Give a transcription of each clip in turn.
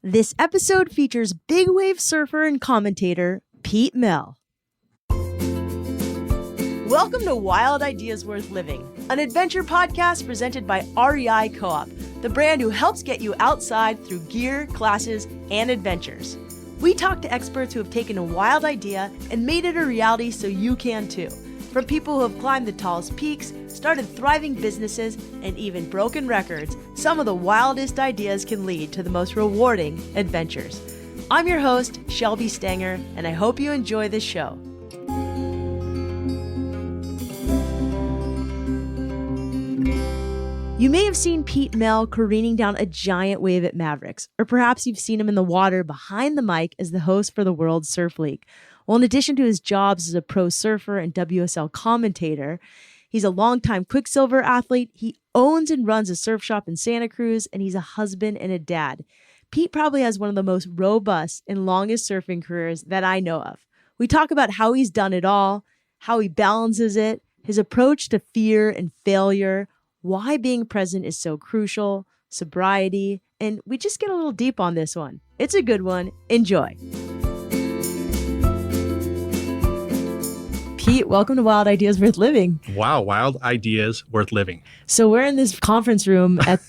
This episode features big wave surfer and commentator Pete Mell. Welcome to Wild Ideas Worth Living, an adventure podcast presented by REI Co-op, the brand who helps get you outside through gear, classes, and adventures. We talk to experts who have taken a wild idea and made it a reality so you can too. From people who have climbed the tallest peaks, started thriving businesses, and even broken records, some of the wildest ideas can lead to the most rewarding adventures. I'm your host, Shelby Stanger, and I hope you enjoy this show. You may have seen Pete Mell careening down a giant wave at Mavericks, or perhaps you've seen him in the water behind the mic as the host for the World Surf League. Well, in addition to his jobs as a pro surfer and WSL commentator, he's a longtime Quiksilver athlete. He owns and runs a surf shop in Santa Cruz, and he's a husband and a dad. Pete probably has one of the most robust and longest surfing careers that I know of. We talk about how he's done it all, how he balances it, his approach to fear and failure, why being present is so crucial, sobriety, and we just get a little deep on this one. It's a good one. Enjoy. Pete, welcome to Wild Ideas Worth Living. Wow, Wild Ideas Worth Living. So we're in this conference room at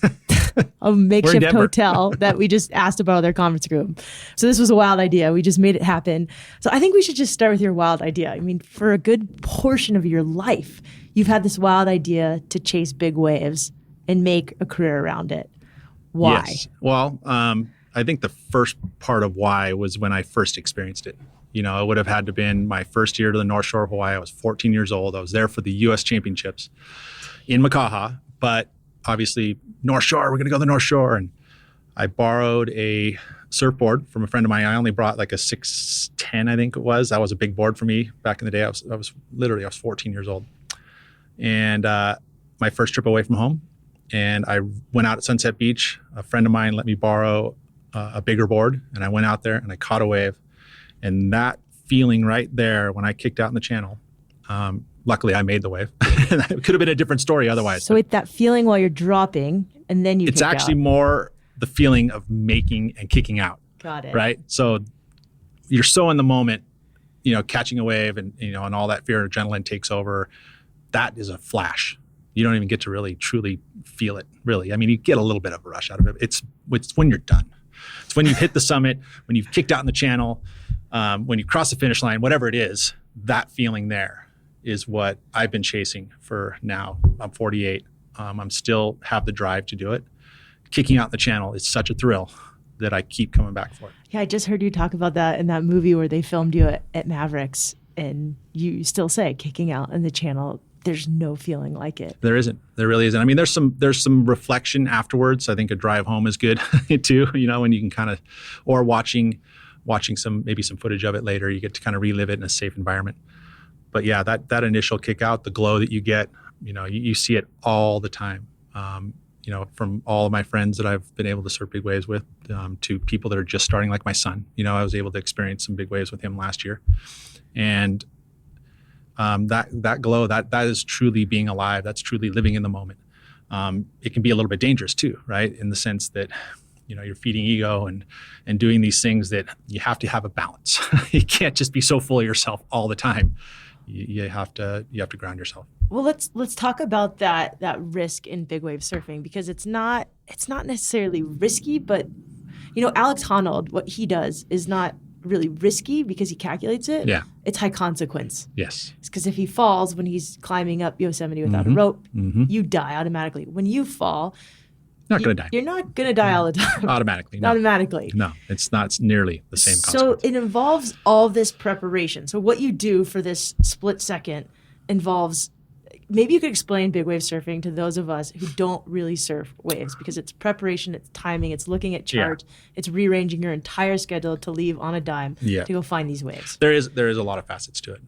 a makeshift hotel that we just asked about their conference room. So this was a wild idea. We just made it happen. So I think we should just start with your wild idea. I mean, for a good portion of your life, you've had this wild idea to chase big waves and make a career around it. Why? Yes. Well, I think the first part of why was when I first experienced it. You know, it would have had to been my first year to the North Shore of Hawaii. I was 14 years old. I was there for the U.S. Championships in Makaha, but obviously North Shore, we're going to go to the North Shore. And I borrowed a surfboard from a friend of mine. I only brought like a 610, I think it was. That was a big board for me back in the day. I was 14 years old. And my first trip away from home. And I went out at Sunset Beach. A friend of mine let me borrow a bigger board. And I went out there and I caught a wave. And that feeling right there when I kicked out in the channel, luckily I made the wave. It could have been a different story otherwise. So it's that feeling while you're dropping and then you It's actually more the feeling of making and kicking out. Got it. Right? So you're so in the moment, you know, catching a wave and, you know, and all that fear and adrenaline takes over. That is a flash. You don't even get to really truly feel it, really. I mean, you get a little bit of a rush out of it. It's when you're done. It's when you've hit the summit, when you've kicked out in the channel, when you cross the finish line, whatever it is, that feeling there is what I've been chasing for now. I'm 48. I'm still have the drive to do it. Kicking out the channel is such a thrill that I keep coming back for it. Yeah, I just heard you talk about that in that movie where they filmed you at Mavericks, and you still say kicking out in the channel. There's no feeling like it. There isn't. There really isn't. I mean, there's some reflection afterwards. I think a drive home is good too. You know, when you can kind of, or watching maybe some footage of it later, you get to kind of relive it in a safe environment. But yeah, that initial kick out, the glow that you get, you know, you see it all the time. You know, from all of my friends that I've been able to surf big waves with, to people that are just starting, like my son. You know, I was able to experience some big waves with him last year, and that glow, that is truly being alive. That's truly living in the moment. It can be a little bit dangerous too, right? In the sense that, you know, you're feeding ego and doing these things that you have to have a balance. You can't just be so full of yourself all the time. You have to ground yourself. Well, let's talk about that risk in big wave surfing, because it's not necessarily risky, but you know, Alex Honnold, what he does is not really risky because he calculates it. Yeah. It's high consequence. Yes. It's because if he falls when he's climbing up Yosemite without a rope, you die automatically. When you fall, not going to die. You're not going to die all the time. Automatically. No. Automatically. No, it's not nearly the same So consequence. it involves all this preparation. So what you do for this split second involves, maybe you could explain big wave surfing to those of us who don't really surf waves, because it's preparation, it's timing, it's looking at charts, it's rearranging your entire schedule to leave on a dime to go find these waves. There is a lot of facets to it.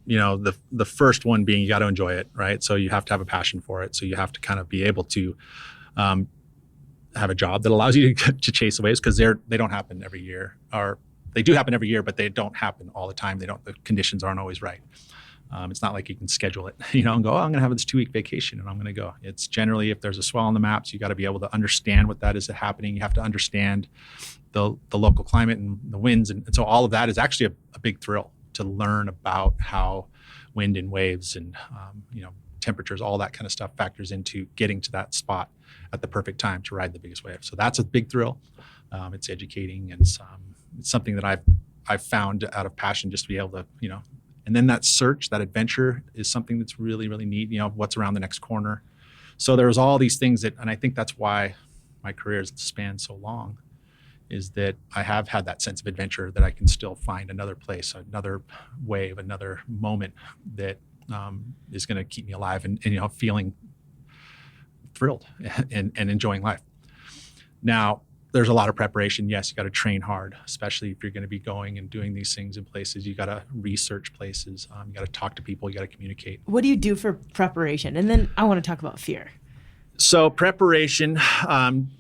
You know, the first one being you got to enjoy it, right? So you have to have a passion for it. So you have to kind of be able to have a job that allows you to chase the waves, because they don't happen every year, or they do happen every year, but they don't happen all the time. The conditions aren't always right. It's not like you can schedule it, you know, and go, oh, I'm going to have this 2-week vacation and I'm going to go. It's generally, if there's a swell on the maps, you got to be able to understand what that is happening. You have to understand the local climate and the winds. And so all of that is actually a big thrill to learn about how wind and waves and, temperatures, all that kind of stuff factors into getting to that spot at the perfect time to ride the biggest wave. So that's a big thrill. It's educating, and it's something that I've found out of passion, just to be able to, and then that search, that adventure is something that's really, really neat. What's around the next corner. So there's all these things and I think that's why my career has spanned so long, is that I have had that sense of adventure, that I can still find another place, another wave, another moment that is going to keep me alive and feeling thrilled and enjoying life. Now, there's a lot of preparation. Yes, you got to train hard, especially if you're going to be going and doing these things in places. You got to research places. You got to talk to people. You got to communicate. What do you do for preparation? And then I want to talk about fear. So preparation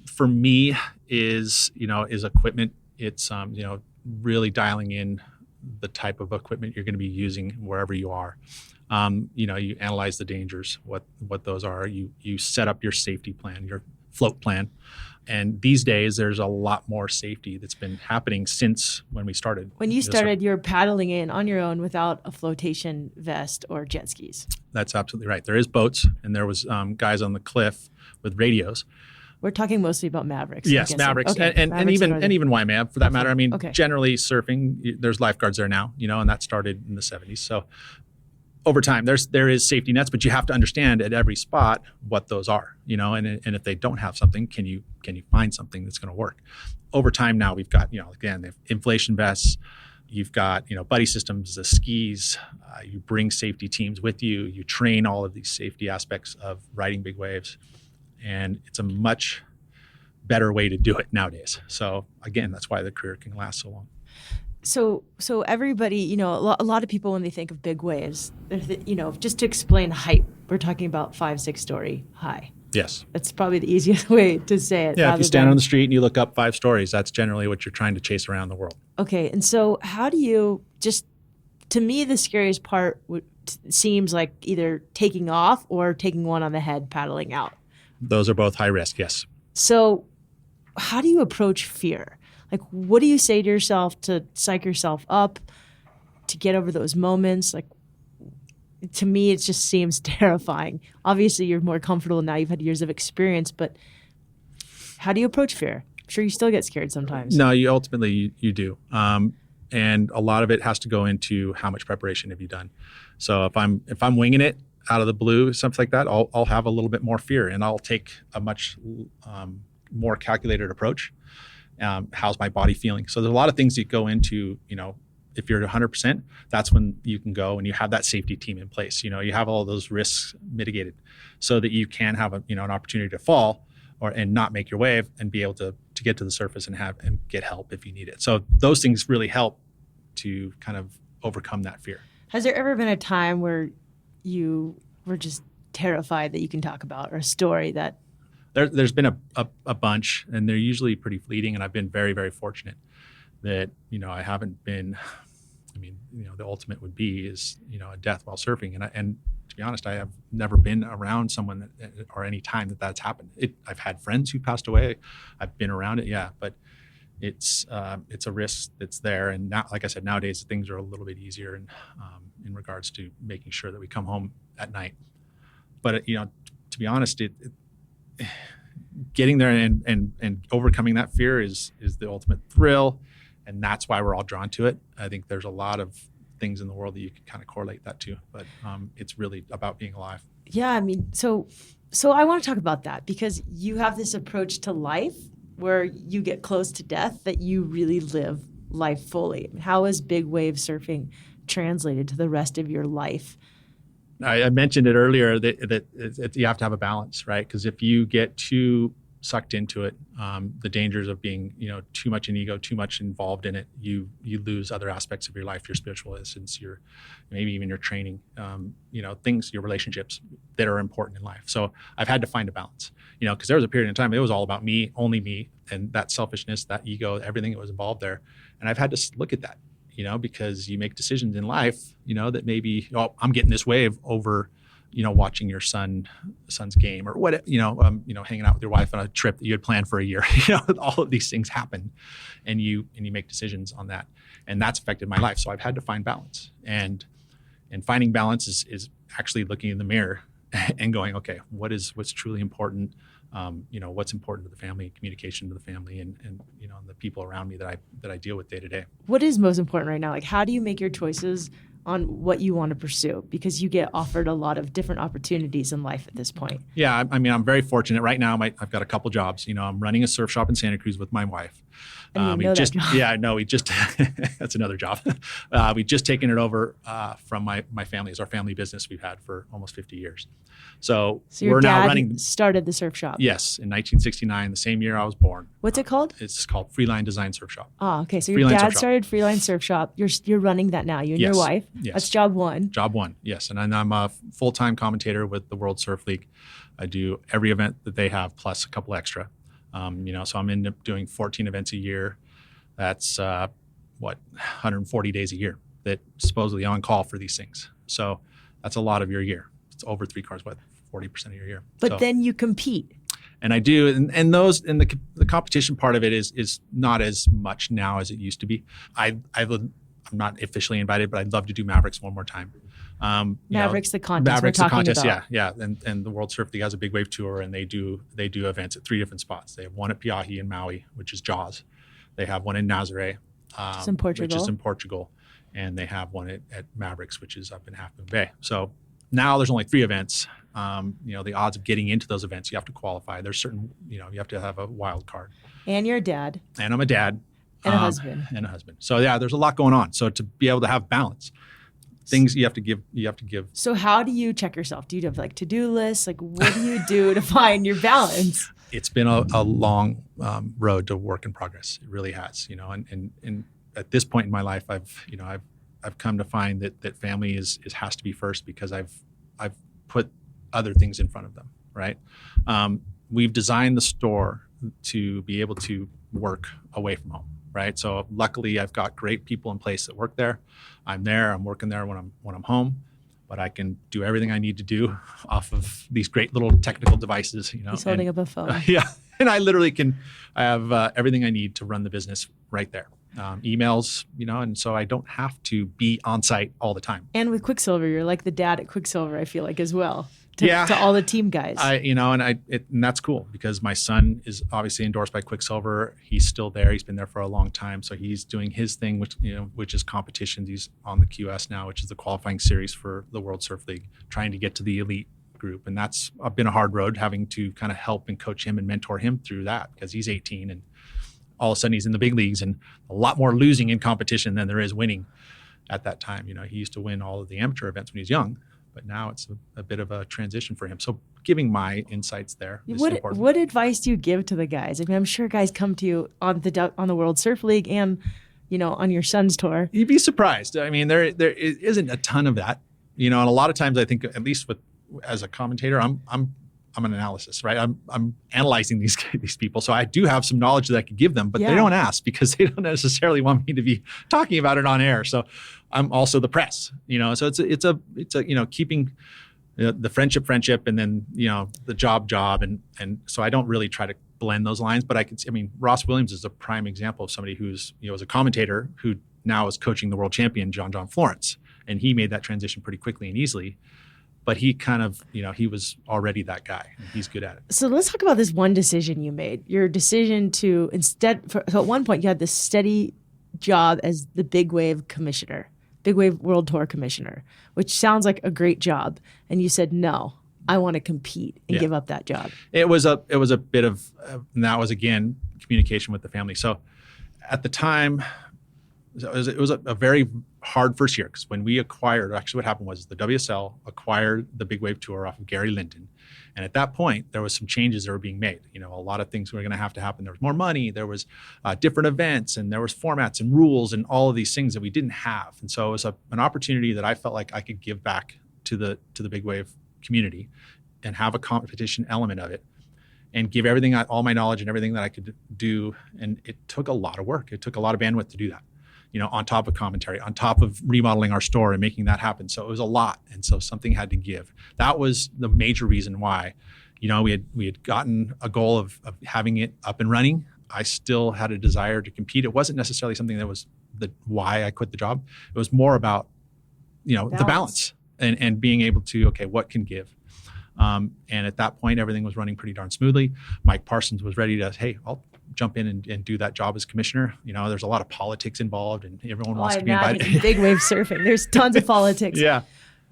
for me is equipment. It's really dialing in the type of equipment you're going to be using wherever you are. You analyze the dangers, what those are. You set up your safety plan, your float plan. And these days, there's a lot more safety that's been happening since when we started. When you started, you're paddling in on your own without a flotation vest or jet skis. That's absolutely right. There is boats, and there was guys on the cliff with radios. We're talking mostly about Mavericks. Yes, Mavericks, okay. and even Waimea for that matter. I mean, generally surfing, there's lifeguards there now, and that started in the 70s. So over time, there is safety nets, but you have to understand at every spot what those are, and if they don't have something, can you find something that's going to work? Over time now, we've got, again, the inflation vests, you've got, buddy systems, the skis, you bring safety teams with you, you train all of these safety aspects of riding big waves, and it's a much better way to do it nowadays. So again, that's why the career can last so long. So everybody, a lot of people, when they think of big waves, just to explain height, we're talking about 5-6 story high. Yes. That's probably the easiest way to say it. Yeah, if you stand on the street and you look up 5 stories, that's generally what you're trying to chase around the world. Okay, and so how do you to me, the scariest part seems like either taking off or taking one on the head, paddling out. Those are both high risk, yes. So how do you approach fear? Like, what do you say to yourself to psych yourself up, to get over those moments? Like, to me, it just seems terrifying. Obviously, you're more comfortable now. You've had years of experience, but how do you approach fear? I'm sure you still get scared sometimes. No, you ultimately you do. And a lot of it has to go into how much preparation have you done. So if I'm winging it out of the blue, something like that, I'll have a little bit more fear, and I'll take a much more calculated approach. How's my body feeling? So there's a lot of things that go into, if you're at 100%, that's when you can go and you have that safety team in place. You have all those risks mitigated so that you can have an opportunity to fall and not make your wave and be able to get to the surface and get help if you need it. So those things really help to kind of overcome that fear. Has there ever been a time where you were just terrified that you can talk about, or a story that There's been a bunch, and they're usually pretty fleeting, and I've been very, very fortunate that, I haven't been, the ultimate would be is, a death while surfing. And to be honest, I have never been around someone or any time that's happened. I've had friends who passed away. I've been around it, yeah, but it's a risk that's there. And now, like I said, nowadays things are a little bit easier in regards to making sure that we come home at night. But, to be honest, getting there and overcoming that fear is the ultimate thrill, and that's why we're all drawn to it. I think there's a lot of things in the world that you can kind of correlate that to, but it's really about being alive. Yeah, so I want to talk about that, because you have this approach to life where you get close to death, that you really live life fully. How is big wave surfing translated to the rest of your life? I mentioned it earlier that you have to have a balance, right? Because if you get too sucked into it, the dangers of being, too much in ego, too much involved in it, you lose other aspects of your life, your spiritual essence, maybe even your training, things, your relationships that are important in life. So I've had to find a balance, because there was a period in time it was all about me, only me, and that selfishness, that ego, everything that was involved there. And I've had to look at that. Because you make decisions in life, that maybe, I'm getting this wave over, watching your son's game or what, hanging out with your wife on a trip that you had planned for a year. All of these things happen, and you make decisions on that, and that's affected my life. So I've had to find balance, and finding balance is actually looking in the mirror and going, okay, what's truly important. What's important to the family, communication to the family, and the people around me that I deal with day to day. What is most important right now? Like, how do you make your choices on what you want to pursue? Because you get offered a lot of different opportunities in life at this point. Yeah, I mean, I'm very fortunate right now. I've got a couple jobs. I'm running a surf shop in Santa Cruz with my wife. That job. Yeah, no, we just that's another job. We've just taken it over from my family. It's our family business we've had for almost 50 years. So your we're dad now running. Started the surf shop. Yes, in 1969, the same year I was born. What's it called? It's called Freeline Design Surf Shop. Oh, okay. So your dad started Freeline Surf Shop. You're running that now. You and your wife. Yes. That's job one. Job one, yes. And I'm a full-time commentator with the World Surf League. I do every event that they have plus a couple extra. So I'm end up doing 14 events a year. That's 140 days a year that supposedly on call for these things. So that's a lot of your year. It's over 3 cars, 40% of your year. But then you compete. And I do, and the competition part of it is not as much now as it used to be. I'm not officially invited, but I'd love to do Mavericks one more time. Mavericks, the contest. Yeah. And the World Surf League has a big wave tour, and they do events at 3 different spots. They have one at Piahi in Maui, which is Jaws. They have one in Nazaré, which is in Portugal, and they have one at Mavericks, which is up in Half Moon Bay. So now there's only 3 events. The odds of getting into those events, you have to qualify. There's certain, you have to have a wild card. And you're a dad. And I'm a dad. And a husband. And a husband. So yeah, there's a lot going on. So to be able to have balance, things you have to give. So how do you check yourself? Do you have like to-do lists? Like what do you do to find your balance? It's been a long road to work in progress. It really has, and at this point in my life, I've come to find that family has to be first, because I've put other things in front of them. Right. We've designed the store to be able to work away from home. Right. So luckily I've got great people in place that work there. I'm working there when I'm home, but I can do everything I need to do off of these great little technical devices, He's holding up a phone. Yeah. And I literally I have everything I need to run the business right there. Emails, and so I don't have to be on site all the time. And with Quiksilver, you're like the dad at Quiksilver, I feel like, as well. To all the team guys. And that's cool, because my son is obviously endorsed by Quiksilver. He's still there. He's been there for a long time. So he's doing his thing, which is competitions. He's on the QS now, which is the qualifying series for the World Surf League, trying to get to the elite group. And that's been a hard road, having to kind of help and coach him and mentor him through that, because he's 18 and all of a sudden he's in the big leagues, and a lot more losing in competition than there is winning at that time. He used to win all of the amateur events when he was young, but now it's a bit of a transition for him. So giving my insights there is important. What advice do you give to the guys? I mean, I'm sure guys come to you on the World Surf League and, on your son's tour. You'd be surprised. I mean, there isn't a ton of that, and a lot of times I think, at least as a commentator, I'm an analysis, right? I'm analyzing these people. So I do have some knowledge that I could give them, but they don't ask, because they don't necessarily want me to be talking about it on air. So I'm also the press, so it's a keeping the friendship, and then, the job. And so I don't really try to blend those lines, but Ross Williams is a prime example of somebody who's, was a commentator who now is coaching the world champion, John Florence. And he made that transition pretty quickly and easily. But he kind of, he was already that guy, and he's good at it. So let's talk about this one decision you made. Your decision to so at one point you had this steady job as the Big Wave commissioner, Big Wave World Tour commissioner, which sounds like a great job. And you said, no, I want to compete and give up that job. It was a bit of, and that was, again, communication with the family. So at the time, it was a very hard first year, because when we acquired, actually what happened was the WSL acquired the Big Wave Tour off of Gary Linden. And at that point, there was some changes that were being made. A lot of things were going to happen. There was more money, there was different events, and there was formats and rules and all of these things that we didn't have. And so it was an opportunity that I felt like I could give back to the Big Wave community and have a competition element of it, and give all my knowledge and everything that I could do. And it took a lot of work. It took a lot of bandwidth to do that. on top of commentary, on top of remodeling our store and making that happen. So it was a lot. And so something had to give. That was the major reason why, we had gotten a goal of having it up and running. I still had a desire to compete. It wasn't necessarily something that was why I quit the job. It was more about, the balance and being able to, okay, what can give? And at that point, everything was running pretty darn smoothly. Mike Parsons was ready to, hey, I'll jump in and do that job as commissioner. There's a lot of politics involved and everyone wants to be invited. Big wave surfing. There's tons of politics. Yeah.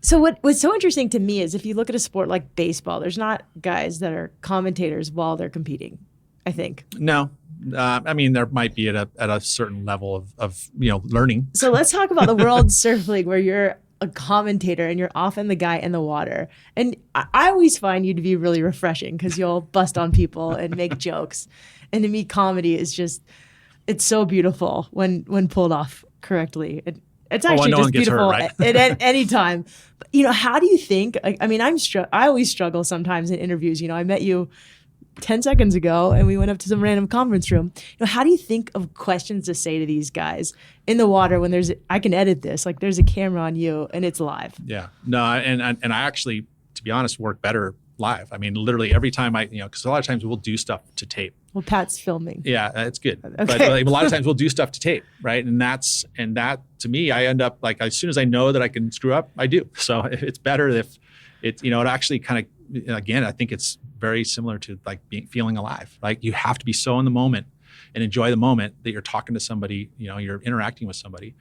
So what's so interesting to me is if you look at a sport like baseball, there's not guys that are commentators while they're competing, I think. No. There might be at a certain level of learning. So let's talk about the World Surf League where you're a commentator and you're often the guy in the water. And I always find you to be really refreshing because you'll bust on people and make jokes. And to me, comedy is it's so beautiful when pulled off correctly. It's actually just beautiful hurt, right? at any time. But, how do you think, I always struggle sometimes in interviews. I met you 10 seconds ago and we went up to some random conference room. How do you think of questions to say to these guys in the water when I can edit this, like there's a camera on you and it's live? Yeah, no. And I actually, to be honest, work better live. Literally every time because a lot of times we'll do stuff to tape. Well, Pat's filming. Yeah, it's good. Okay. But a lot of times we'll do stuff to tape, right? And that to me, I end up like, as soon as I know that I can screw up, I do. So it's better if it actually kind of, again, I think it's very similar to like feeling alive. Like you have to be so in the moment and enjoy the moment that you're talking to somebody, you're interacting with somebody,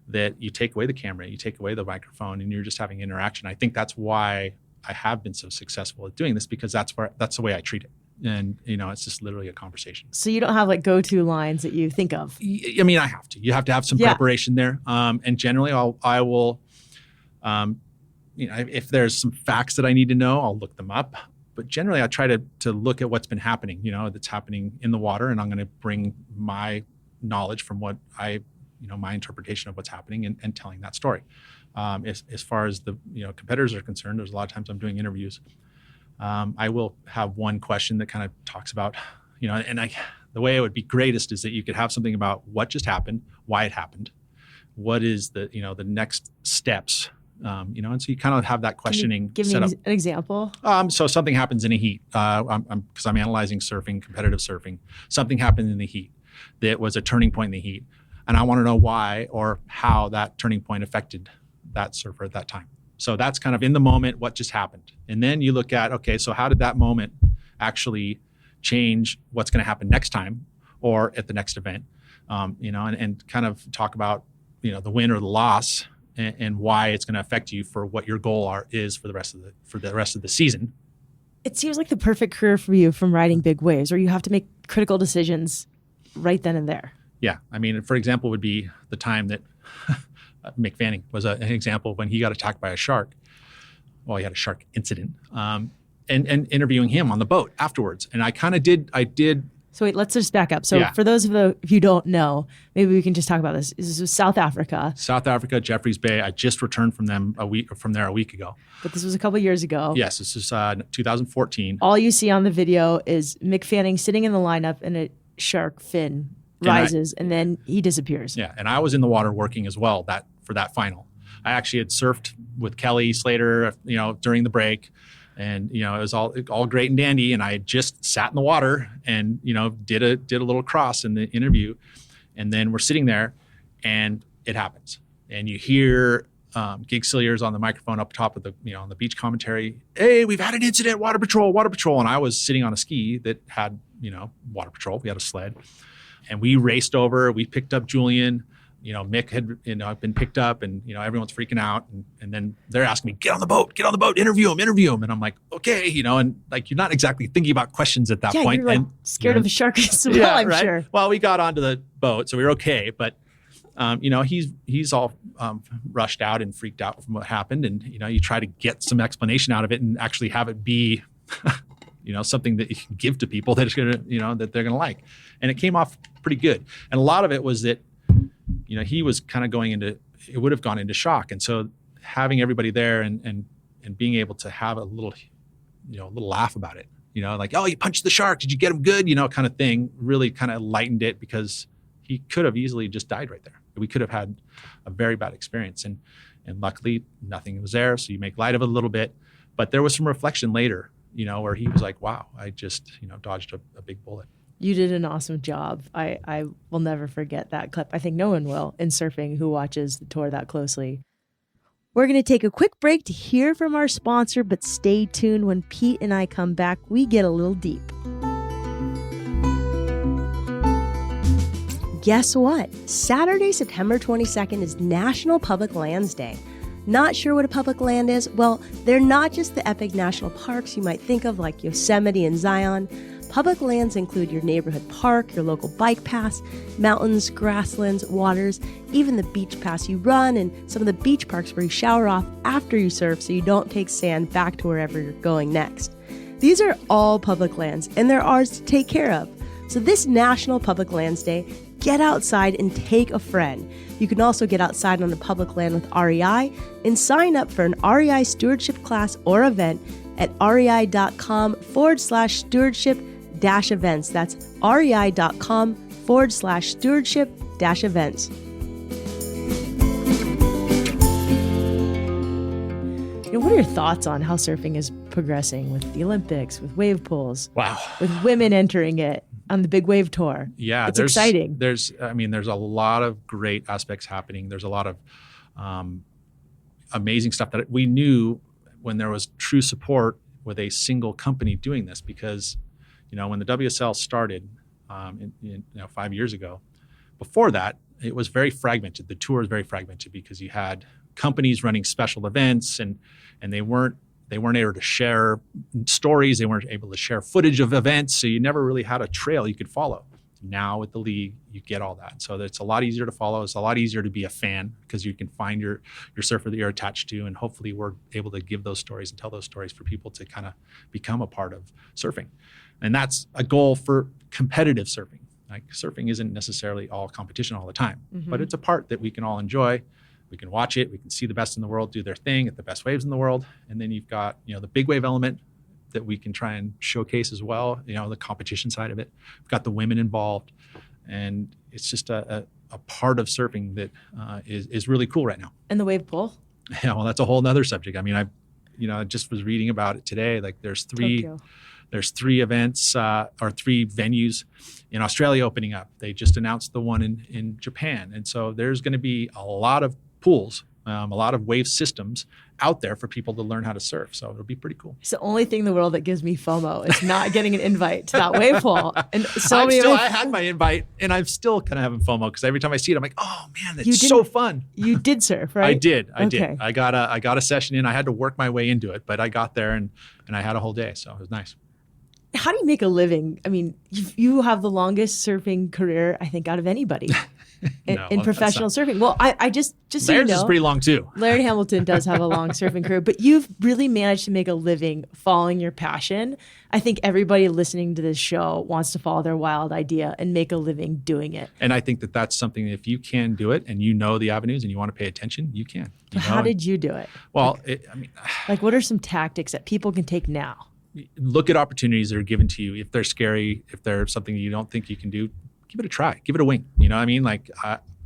that you take away the camera, you take away the microphone, and you're just having interaction. I think that's why I have been so successful at doing this, because that's the way I treat it. And, it's just literally a conversation. So you don't have like go-to lines that you think of? I have to. You have to have some preparation there. And generally I will, if there's some facts that I need to know, I'll look them up. But generally I try to look at what's been happening, that's happening in the water. And I'm going to bring my knowledge from what my interpretation of what's happening and telling that story. As far as the competitors are concerned, there's a lot of times I'm doing interviews. I will have one question that kind of talks about, the way it would be greatest is that you could have something about what just happened, why it happened, what is the next steps, and so you kind of have that questioning. Give me an example. So something happens in a heat, because I'm analyzing surfing, competitive surfing. Something happened in the heat that was a turning point in the heat, and I want to know why or how that turning point affected that surfer at that time. So that's kind of in the moment, what just happened. And then you look at, okay, so how did that moment actually change what's going to happen next time or at the next event? And kind of talk about, the win or the loss and why it's going to affect you for what your goal is for the rest of the season. It seems like the perfect career for you from riding big waves, where you have to make critical decisions right then and there. Yeah. For example, would be the time that Mick Fanning was an example when he got attacked by a shark. Well, he had a shark incident, and interviewing him on the boat afterwards. And I did. So wait, let's just back up. So for those of you who don't know, maybe we can just talk about this. This was South Africa. South Africa, Jeffreys Bay. I just returned from there a week ago. But this was a couple of years ago. Yes, this is 2014. All you see on the video is Mick Fanning sitting in the lineup and a shark fin rises and then he disappears. Yeah, and I was in the water working as well for that final. I actually had surfed with Kelly Slater, during the break, and it was all great and dandy. And I had just sat in the water and did a little cross in the interview, and then we're sitting there, and it happens, and you hear Gig Cilliers on the microphone up top of the on the beach commentary. Hey, we've had an incident, water patrol, and I was sitting on a ski that had water patrol. We had a sled. And we raced over. We picked up Julian. Mick had been picked up, and everyone's freaking out. And then they're asking me, get on the boat, interview him. And I'm like, okay, and like you're not exactly thinking about questions at that point. You're like scared of a shark as well, I'm sure. Well, we got onto the boat, so we were okay. But he's all rushed out and freaked out from what happened, and you try to get some explanation out of it and actually have it be. Something that you can give to people that is going to, that they're going to like. And it came off pretty good. And a lot of it was that, he was kind of it would have gone into shock. And so having everybody there and being able to have a little laugh about it, like, oh, you punched the shark. Did you get him good? Kind of thing really kind of lightened it, because he could have easily just died right there. We could have had a very bad experience. And luckily nothing was there. So you make light of it a little bit, but there was some reflection later, where he was like, wow, I just, dodged a big bullet. You did an awesome job. I will never forget that clip. I think no one will in surfing who watches the tour that closely. We're going to take a quick break to hear from our sponsor, but stay tuned. When Pete and I come back, we get a little deep. Guess what? Saturday, September 22nd is National Public Lands Day. Not sure what a public land is? Well, they're not just the epic national parks you might think of like Yosemite and Zion. Public lands include your neighborhood park, your local bike paths, mountains, grasslands, waters, even the beach paths you run, and some of the beach parks where you shower off after you surf so you don't take sand back to wherever you're going next. These are all public lands, and they're ours to take care of. So this National Public Lands Day, get outside and take a friend. You can also get outside on a public land with REI and sign up for an REI stewardship class or event at rei.com/stewardship-events. That's rei.com/stewardship-events. What are your thoughts on how surfing is progressing with the Olympics, with wave pools? Wow. With women entering it on the big wave tour. Yeah. It's exciting. There's a lot of great aspects happening. There's a lot of amazing stuff that we knew when there was true support with a single company doing this, because, when the WSL started 5 years ago, before that, it was very fragmented. The tour was very fragmented because you had companies running special events and they weren't able to share stories. They weren't able to share footage of events. So you never really had a trail you could follow. Now with the league, you get all that. So it's a lot easier to follow. It's a lot easier to be a fan because you can find your surfer that you're attached to. And hopefully we're able to give those stories and tell those stories for people to kind of become a part of surfing. And that's a goal for competitive surfing. Like surfing isn't necessarily all competition all the time, but it's a part that we can all enjoy. We can watch it. We can see the best in the world do their thing at the best waves in the world. And then you've got, the big wave element that we can try and showcase as well, the competition side of it. We've got the women involved. And it's just a part of surfing that is really cool right now. And the wave pool? Yeah, well, that's a whole nother subject. I mean, I just was reading about it today. Like there's three events or 3 venues in Australia opening up. They just announced the one in Japan. And so there's going to be a lot of pools, a lot of wave systems out there for people to learn how to surf. So it'll be pretty cool. It's the only thing in the world that gives me FOMO is not getting an invite to that wave pool. And I had my invite and I'm still kind of having FOMO because every time I see it, I'm like, oh man, that's so fun. You did surf, right? I did. I got a session in. I had to work my way into it, but I got there and I had a whole day. So it was nice. How do you make a living? I mean, you have the longest surfing career, I think, out of anybody in professional surfing. Well, I just so Laird's you know, is pretty long too. Laird Hamilton does have a long surfing career, but you've really managed to make a living following your passion. I think everybody listening to this show wants to follow their wild idea and make a living doing it. And I think that that's something that if you can do it and the avenues and you want to pay attention, you can. How did you do it? Well, what are some tactics that people can take now? Look at opportunities that are given to you. If they're scary, if they're something you don't think you can do, give it a try. Give it a wing. You know what I mean? Like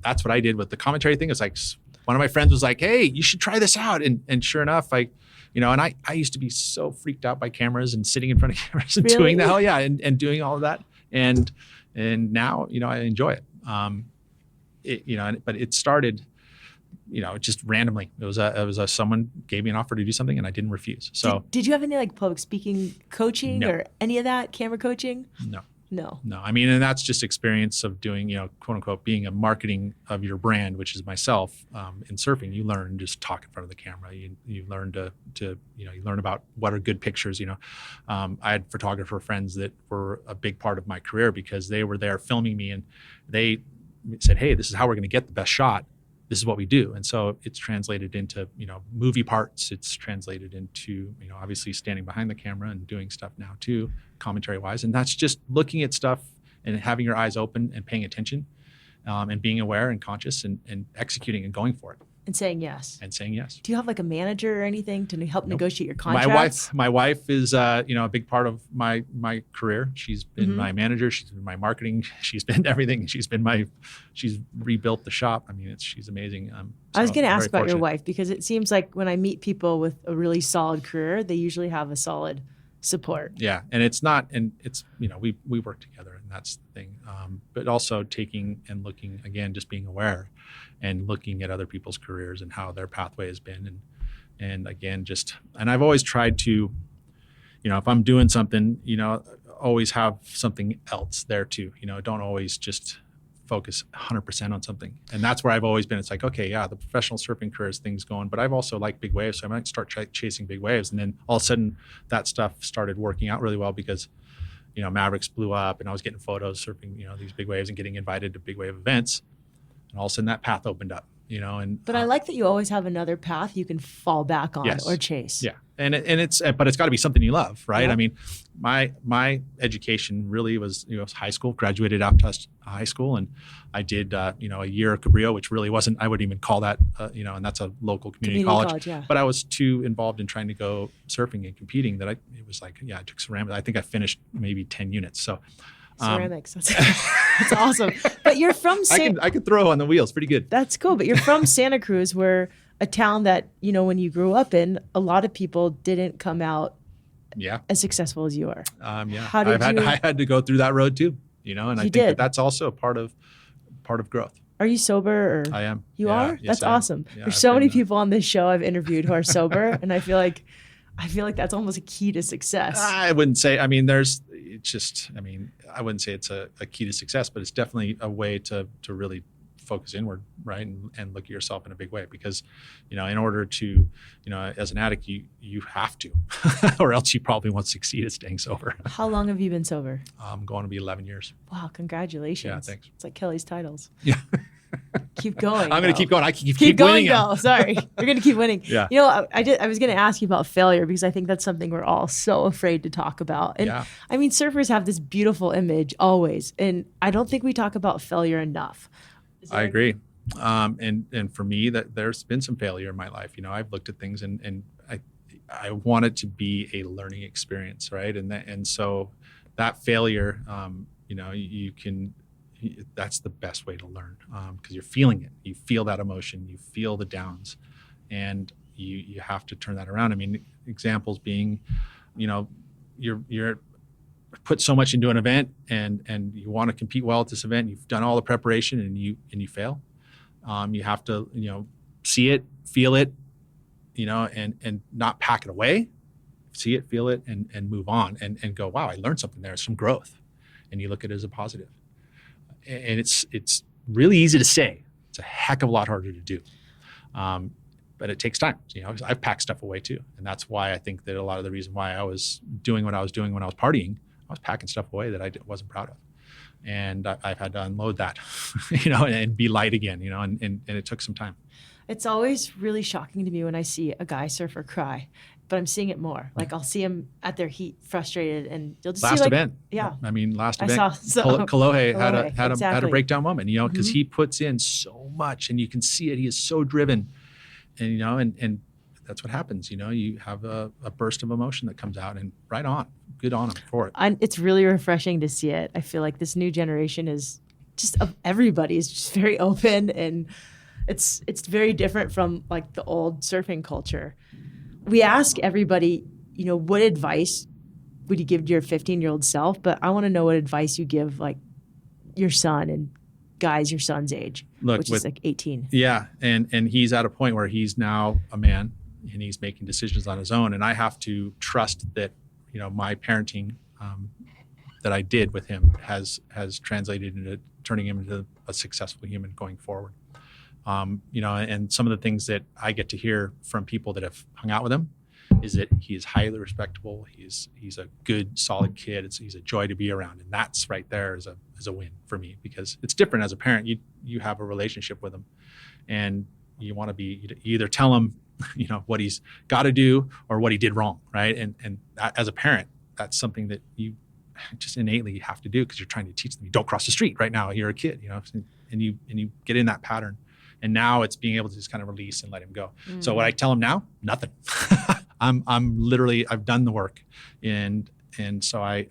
that's what I did with the commentary thing. It's like one of my friends was like, "Hey, you should try this out." And sure enough, I used to be so freaked out by cameras and sitting in front of cameras and doing the hell yeah, and doing all of that. And now, I enjoy it. But it started, just randomly. It was someone gave me an offer to do something and I didn't refuse. So did you have any public speaking coaching or any of that, camera coaching? No. I mean, and that's just experience of doing, quote unquote, being a marketing of your brand, which is myself. In surfing, you learn just talk in front of the camera. You learn to you learn about what are good pictures. I had photographer friends that were a big part of my career because they were there filming me and they said, "Hey, this is how we're going to get the best shot. This is what we do." And so it's translated into, movie parts. It's translated into, obviously standing behind the camera and doing stuff now too, commentary wise. And that's just looking at stuff and having your eyes open and paying attention and being aware and conscious and executing and going for it. And saying yes. Do you have like a manager or anything to help negotiate your contracts? My wife is, a big part of my career. She's been my manager. She's been my marketing. She's been everything. She's rebuilt the shop. I mean, she's amazing. I was going to ask about your wife, because it seems like when I meet people with a really solid career, they usually have a solid support. Yeah. And we work together, and that's the thing. But also taking and looking, again, just being aware and looking at other people's careers and how their pathway has been. And again, and I've always tried to, if I'm doing something, always have something else there too. Don't always just focus 100% on something. And that's where I've always been. It's like, okay, yeah, the professional surfing career is things going, but I've also liked big waves. So I might start chasing big waves. And then all of a sudden that stuff started working out really well because, Mavericks blew up and I was getting photos surfing, these big waves and getting invited to big wave events. And all of a sudden that path opened up, But I like that you always have another path you can fall back on or chase. Yeah. But it's got to be something you love, right? Yeah. I mean, my education really was, high school, graduated after high school. And I did, a year of Cabrillo, which really wasn't, I wouldn't even call that, and that's a local community college. Yeah. But I was too involved in trying to go surfing and competing that I took ceramics. I think I finished maybe 10 units. So ceramics. That's awesome. But you're from I could throw on the wheels pretty good. That's cool. But you're from Santa Cruz, where a town that, when you grew up in, a lot of people didn't come out as successful as you are. How did I had to go through that road too, and I think that's also a part of growth. Are you sober? Or I am. You are? Yes, that's awesome. Yeah, There's so many people on this show I've interviewed who are sober, and I feel like that's almost a key to success. I wouldn't say. I wouldn't say it's a key to success, but it's definitely a way to really focus inward, right, and look at yourself in a big way. Because, in order to, as an addict, you have to, or else you probably won't succeed at staying sober. How long have you been sober? I'm going to be 11 years. Wow, congratulations! Yeah, thanks. It's like Kelly's titles. Yeah. Keep going. I'm going to keep going. I can keep going, winning. though. Sorry, you're going to keep winning. Yeah. I was going to ask you about failure, because I think that's something we're all so afraid to talk about. And I mean, surfers have this beautiful image always, and I don't think we talk about failure enough. I agree. And for me, that there's been some failure in my life. I've looked at things and I want it to be a learning experience, right? And so that failure, that's the best way to learn, because you're feeling it. You feel that emotion. You feel the downs, and you have to turn that around. I mean, examples being, you're put so much into an event and you want to compete well at this event. You've done all the preparation and you fail. You have to, see it, feel it, and not pack it away. See it, feel it, and move on and go, wow, I learned something there. It's some growth. And you look at it as a positive. And it's really easy to say. It's a heck of a lot harder to do. But it takes time. I've packed stuff away too. And that's why I think that a lot of the reason why I was doing what I was doing when I was partying, I was packing stuff away that I wasn't proud of. And I've had to unload that, and be light again, and it took some time. It's always really shocking to me when I see a guy surfer cry, but I'm seeing it more. Like I'll see him at their heat, frustrated, and you'll just last see event. Yeah. I mean, last I event, saw, Kolohe had exactly. a breakdown moment, because he puts in so much, and you can see it. He is so driven, and and that's what happens. You have a burst of emotion that comes out, and right on. Good on him for it. And it's really refreshing to see it. I feel like this new generation is just everybody is just very open, and it's very different from like the old surfing culture. We ask everybody, what advice would you give to your 15-year-old self? But I want to know what advice you give like your son and guys your son's age, which is like 18. Yeah, and he's at a point where he's now a man and he's making decisions on his own, and I have to trust that my parenting that I did with him has translated into turning him into a successful human going forward. And some of the things that I get to hear from people that have hung out with him is that he is highly respectable. He's a good, solid kid. He's a joy to be around, and that's right there is a win for me, because it's different as a parent. You have a relationship with him, and you want to be you either tell him what he's got to do or what he did wrong, right? And as a parent, that's something that you just innately have to do, because you're trying to teach them. You don't cross the street right now. You're a kid, and you get in that pattern. And now it's being able to just kind of release and let him go. So what I tell him now, nothing. I'm literally, I've done the work, and so I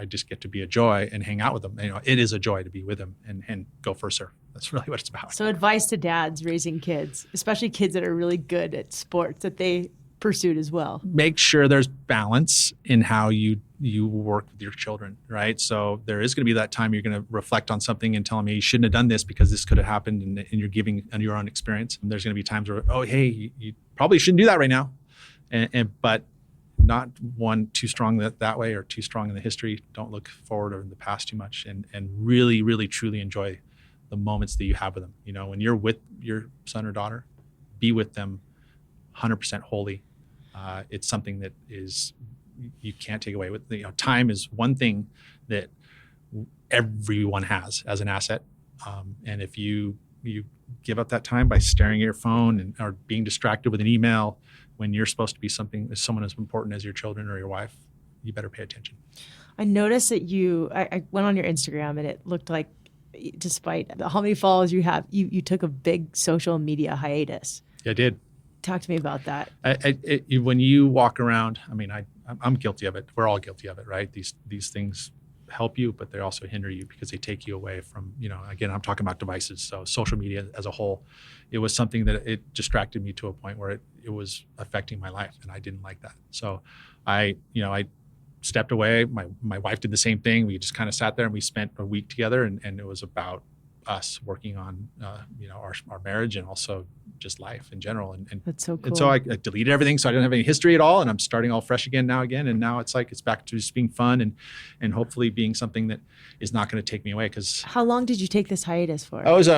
just get to be a joy and hang out with him. It is a joy to be with him and go for a surf. That's really what it's about. So advice to dads raising kids, especially kids that are really good at sports that they pursued as well. Make sure there's balance in how you work with your children, right? So there is going to be that time you're going to reflect on something and tell them, hey, you shouldn't have done this because this could have happened, and you're giving on your own experience. And there's going to be times where, oh, hey, you probably shouldn't do that right now. But not one too strong that way or too strong in the history. Don't look forward or in the past too much, and really, really, truly enjoy the moments that you have with them. When you're with your son or daughter, be with them 100% wholly. It's something that you can't take away. Time is one thing that everyone has as an asset. And if you give up that time by staring at your phone or being distracted with an email when you're supposed to be someone as important as your children or your wife, you better pay attention. I noticed that I went on your Instagram and it looked like, despite how many followers you have, you took a big social media hiatus. Yeah, I did. Talk to me about that. When you walk around, I'm guilty of it. We're all guilty of it, right? These things help you, but they also hinder you because they take you away from, again, I'm talking about devices. So social media as a whole, it was something that it distracted me to a point where it was affecting my life, and I didn't like that. So I stepped away. My wife did the same thing. We just kind of sat there and we spent a week together, and it was about us working on our marriage and also just life in general. And that's so cool. And so I deleted everything, so I didn't have any history at all, and I'm starting all fresh again now. And now it's back to just being fun and hopefully being something that is not going to take me away. Because how long did you take this hiatus for? It was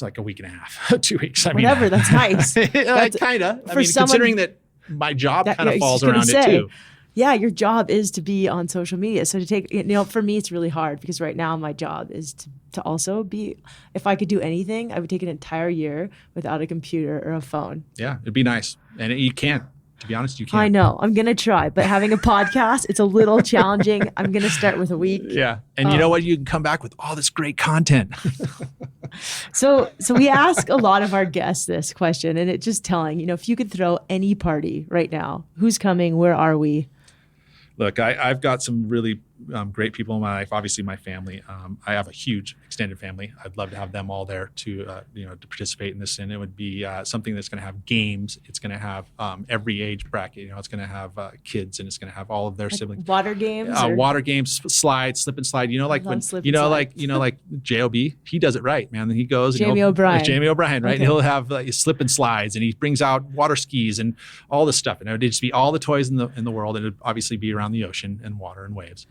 like a week and a half, 2 weeks. Whatever, that's nice. Kind of. Considering that my job kind of falls around it too. Yeah, your job is to be on social media. So to take, for me, it's really hard because right now my job is to also be, if I could do anything, I would take an entire year without a computer or a phone. Yeah, it'd be nice. And you can't, to be honest, you can't. I know, I'm going to try, but having a podcast, it's a little challenging. I'm going to start with a week. Yeah. And you know what? You can come back with all this great content. So we ask a lot of our guests this question, and it's just telling, if you could throw any party right now, who's coming? Where are we? Look, I've got some really great people in my life. Obviously, my family. I have a huge extended family. I'd love to have them all there to participate in this. And it would be something that's going to have games. It's going to have every age bracket. It's going to have kids, and it's going to have all of their siblings. Water games. Water games, slip and slide. Like J.O.B. He does it right, man. Then he goes. Jamie O'Brien, right? Okay. And he'll have slip and slides, and he brings out water skis and all this stuff. And it would just be all the toys in the world, and it'd obviously be around the ocean and water and waves.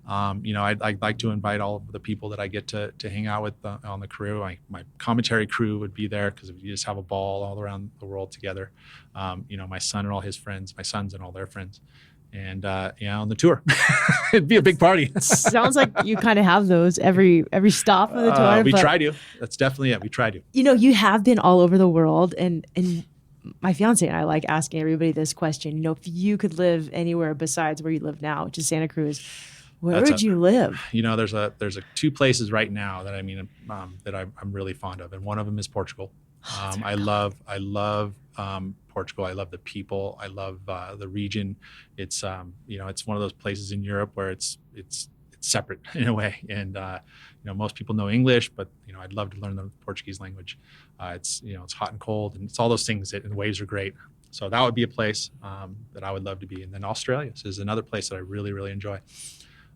I'd like to invite all of the people that I get to hang out with on the crew. My commentary crew would be there because we just have a ball all around the world together. My son and all his friends, my sons and all their friends, and on the tour. It'd be a big party. Sounds like you kind of have those every stop of the tour. We try to. That's definitely it. We try to. You have been all over the world, and my fiance and I like asking everybody this question. If you could live anywhere besides where you live now, which is Santa Cruz, where would you live? There's two places right now that that I'm really fond of, and one of them is Portugal. I love Portugal. I love the people. I love the region. It's it's one of those places in Europe where it's separate in a way, and most people know English, but I'd love to learn the Portuguese language. It's hot and cold, and it's all those things and waves are great. So that would be a place that I would love to be. And then Australia is another place that I really, really enjoy.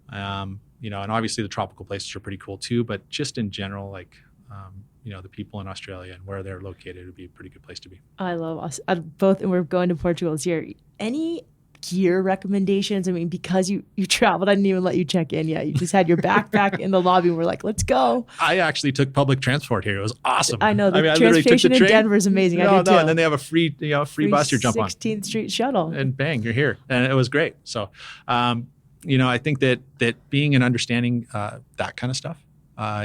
And obviously the tropical places are pretty cool too, but just in general, the people in Australia and where they're located would be a pretty good place to be. I love us both, and we're going to Portugal this year. Any gear recommendations? Because you traveled, I didn't even let you check in yet. You just had your backpack in the lobby, and we're like, let's go. I actually took public transport here. It was awesome. I know, the transportation in Denver is amazing. I did too. And then they have a free bus you jump on. 16th Street shuttle. And bang, you're here. And it was great. So, I think that being and understanding that kind of stuff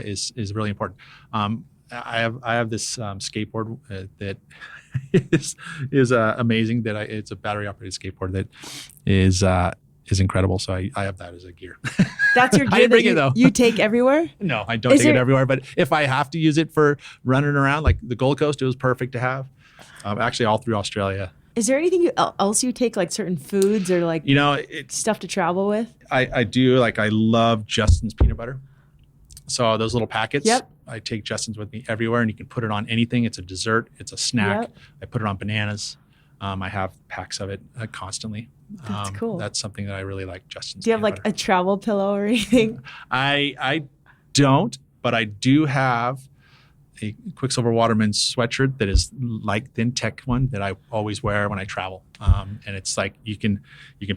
is really important. I have this skateboard that is amazing. It's a battery operated skateboard that is incredible. So I have that as a gear. That's your gear bring it, though. You take everywhere? No, I don't take it everywhere. But if I have to use it for running around, like the Gold Coast, it was perfect to have. Actually, all through Australia. Is there anything else you take, like certain foods or like stuff to travel with? I do. Like, I love Justin's peanut butter. So those little packets, I take Justin's with me everywhere, and you can put it on anything. It's a dessert. It's a snack. Yep. I put it on bananas. I have packs of it constantly. That's cool. That's something that I really like, Justin's. Do you have like a travel pillow or anything? I don't, but I do have a Quiksilver Waterman sweatshirt that is like the Tech one that I always wear when I travel. And it's like you can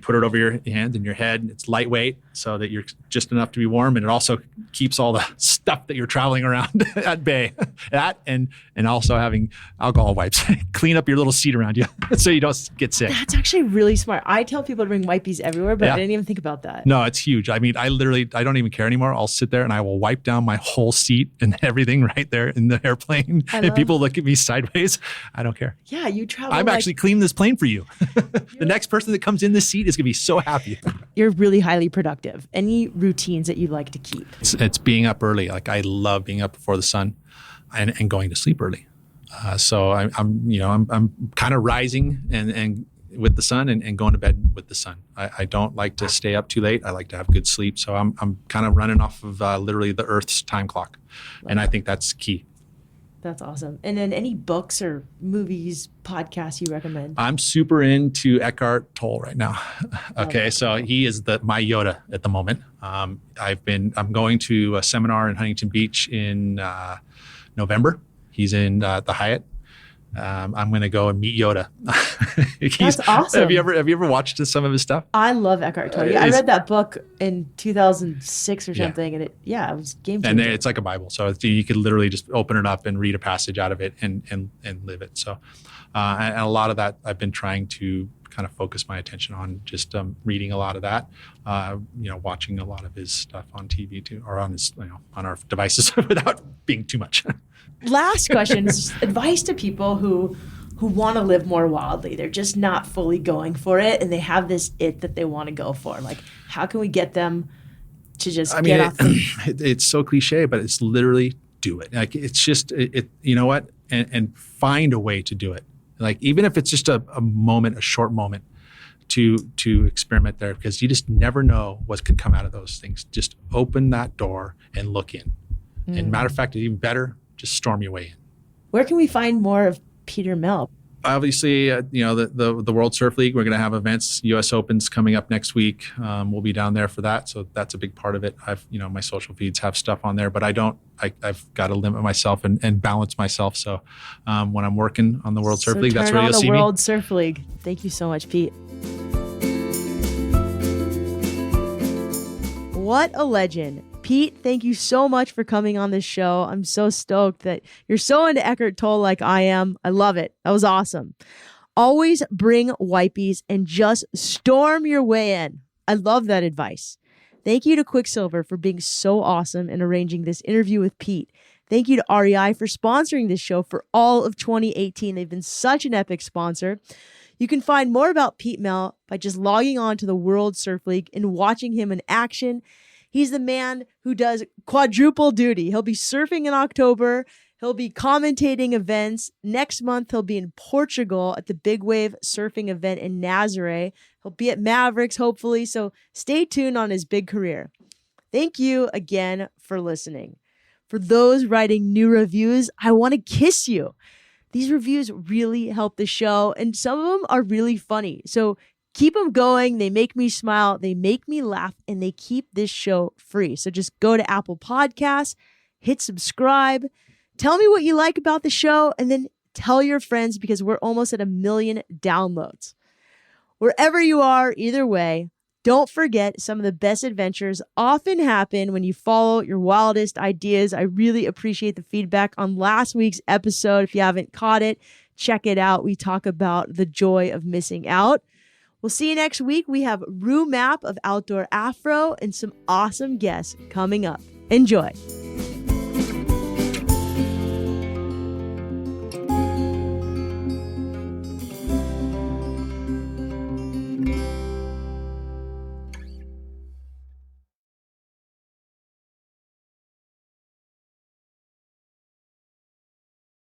put it over your hand and your head. It's lightweight so that you're just enough to be warm, and it also keeps all the stuff that you're traveling around at bay. That and also having alcohol wipes clean up your little seat around you so you don't get sick. That's actually really smart. I tell people to bring wipes everywhere, but I didn't even think about that. No, it's huge. I mean, I don't even care anymore. I'll sit there and I will wipe down my whole seat and everything right there in the airplane. And people look at me sideways. I don't care. Yeah, you travel. I'm actually cleaning this plane for you. The next person that comes in this seat is going to be so happy. You're really highly productive. Any routines that you'd like to keep? It's being up early. Like, I love being up before the sun and going to sleep early. So I'm kind of rising and with the sun and going to bed with the sun. I don't like to stay up too late. I like to have good sleep. So I'm kind of running off of literally the Earth's time clock. And I think that's key. That's awesome. And then any books or movies, podcasts you recommend? I'm super into Eckhart Tolle right now. Okay, so he is my Yoda at the moment. I'm going to a seminar in Huntington Beach in November. He's in the Hyatt. I'm going to go and meet Yoda. That's awesome. Have you ever watched some of his stuff? I love Eckhart Tolle. I read that book in 2006 or something, and it was game changer. And it's like a Bible, so you could literally just open it up and read a passage out of it and live it. So, and a lot of that I've been trying to kind of focus my attention on, just reading a lot of that, watching a lot of his stuff on TV too, or on his on our devices without being too much. Last question is advice to people who want to live more wildly. They're just not fully going for it, and they have this it that they want to go for. Like, how can we get them to just get off? It's so cliche, but it's literally do it. Like, it's just you know what, and find a way to do it. Like, even if it's just a moment, a short moment, to experiment there, because you just never know what can come out of those things. Just open that door and look in. And matter of fact, even better, just storm your way in. Where can we find more of Peter Mel? Obviously, the World Surf League, we're going to have events. U.S. Open's coming up next week. We'll be down there for that, so that's a big part of it. My social feeds have stuff on there, but I've got to limit myself and balance myself. So when I'm working on the World Surf League, that's where you'll see me. World Surf League. Thank you so much, Pete. What a legend. Pete, thank you so much for coming on this show. I'm so stoked that you're so into Eckhart Tolle like I am. I love it. That was awesome. Always bring wipies and just storm your way in. I love that advice. Thank you to Quiksilver for being so awesome and arranging this interview with Pete. Thank you to REI for sponsoring this show for all of 2018. They've been such an epic sponsor. You can find more about Pete Mel by just logging on to the World Surf League and watching him in action. He's the man who does quadruple duty. He'll be surfing in October. He'll be commentating events. Next month, he'll be in Portugal at the Big Wave Surfing event in Nazaré. He'll be at Mavericks, hopefully, so stay tuned on his big career. Thank you again for listening. For those writing new reviews, I want to kiss you. These reviews really help the show, and some of them are really funny. So keep them going. They make me smile. They make me laugh, and they keep this show free. So just go to Apple Podcasts, hit subscribe, tell me what you like about the show, and then tell your friends, because we're almost at 1 million downloads. Wherever you are, either way, don't forget some of the best adventures often happen when you follow your wildest ideas. I really appreciate the feedback on last week's episode. If you haven't caught it, check it out. We talk about the joy of missing out. We'll see you next week. We have Rue Map of Outdoor Afro and some awesome guests coming up. Enjoy.